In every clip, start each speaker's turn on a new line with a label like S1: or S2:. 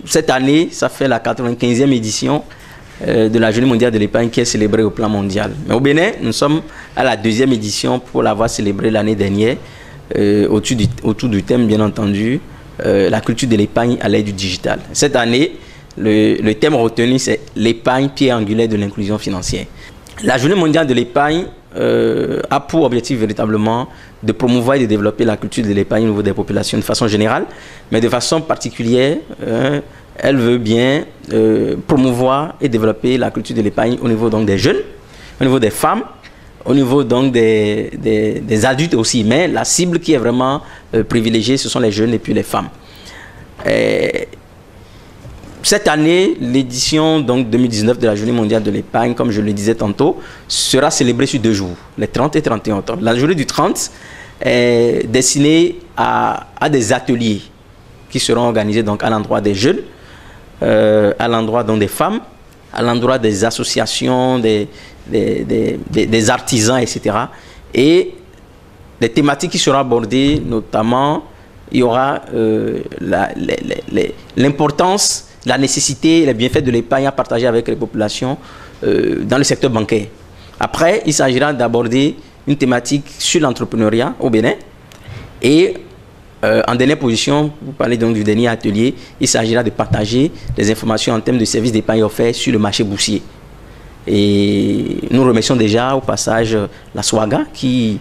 S1: cette année, ça fait la 95e édition de la Journée mondiale de l'épargne qui est célébrée au plan mondial. Mais au Bénin, nous sommes à la 2e édition pour l'avoir célébrée l'année dernière, autour du thème, bien entendu, la culture de l'épargne à l'aide du digital. Cette année, le thème retenu, c'est l'épargne, pierre angulaire de l'inclusion financière. La Journée mondiale de l'épargne a pour objectif véritablement de promouvoir et de développer la culture de l'épargne au niveau des populations de façon générale, mais de façon particulière, elle veut bien promouvoir et développer la culture de l'épargne au niveau donc, des jeunes, au niveau des femmes, au niveau donc, des adultes aussi, mais la cible qui est vraiment privilégiée, ce sont les jeunes et puis les femmes. Cette année, l'édition 2019 de la Journée mondiale de l'épargne, comme je le disais tantôt, sera célébrée sur 2 jours, les 30 et 31 octobre. La journée du 30 est destinée à des ateliers qui seront organisés donc, à l'endroit des jeunes, à l'endroit des femmes, à l'endroit des associations, des artisans, etc. Et les thématiques qui seront abordées, notamment, il y aura l'importance, la nécessité et les bienfaits de l'épargne à partager avec les populations dans le secteur bancaire. Après, il s'agira d'aborder une thématique sur l'entrepreneuriat au Bénin. Et en dernière position, vous parlez donc du dernier atelier, il s'agira de partager des informations en termes de services d'épargne offerts sur le marché boursier. Et nous remercions déjà au passage la SWAGA qui,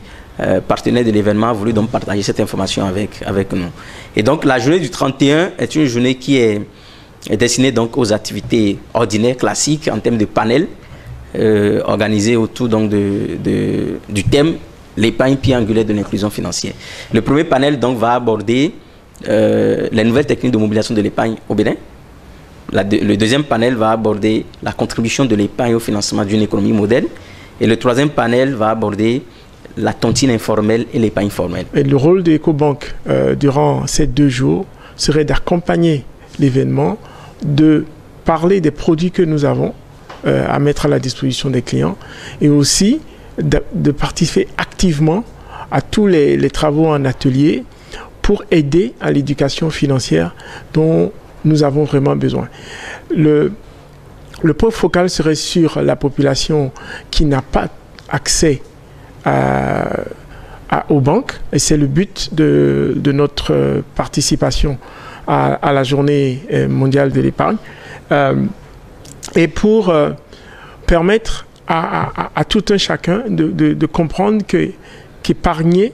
S1: partenaire de l'événement, a voulu donc partager cette information avec nous. Et donc la journée du 31 est une journée qui est destinée donc aux activités ordinaires, classiques, en termes de panels, organisés autour donc du thème l'épargne pierre angulaire de l'inclusion financière. Le premier panel donc va aborder les nouvelles techniques de mobilisation de l'épargne au Bénin. Le deuxième panel va aborder la contribution de l'épargne au financement d'une économie moderne. Et le troisième panel va aborder la tontine informelle et l'épargne formelle. Et le rôle de Ecobank durant ces 2 jours serait d'accompagner l'événement, de parler des produits que nous avons à mettre à la disposition des clients et aussi de participer activement à tous les travaux en atelier pour aider à l'éducation financière dont nous avons vraiment besoin. Le point focal serait sur la population qui n'a pas accès aux banques et c'est le but de notre participation à la journée mondiale de l'épargne et pour permettre à tout un chacun de comprendre qu'épargner,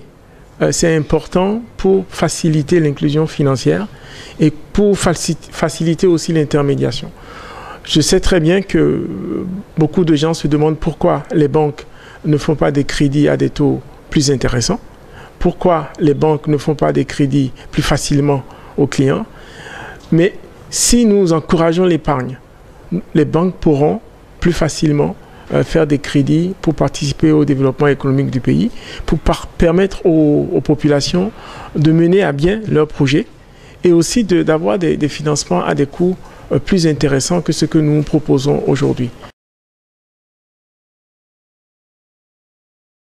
S1: c'est important pour faciliter l'inclusion financière et pour faciliter aussi l'intermédiation. Je sais très bien que beaucoup de gens se demandent pourquoi les banques ne font pas des crédits à des taux plus intéressants, pourquoi les banques ne font pas des crédits plus facilement aux clients. Mais si nous encourageons l'épargne, les banques pourront plus facilement faire des crédits pour participer au développement économique du pays, pour permettre aux populations de mener à bien leurs projets et aussi d'avoir des financements à des coûts plus intéressants que ce que nous proposons aujourd'hui.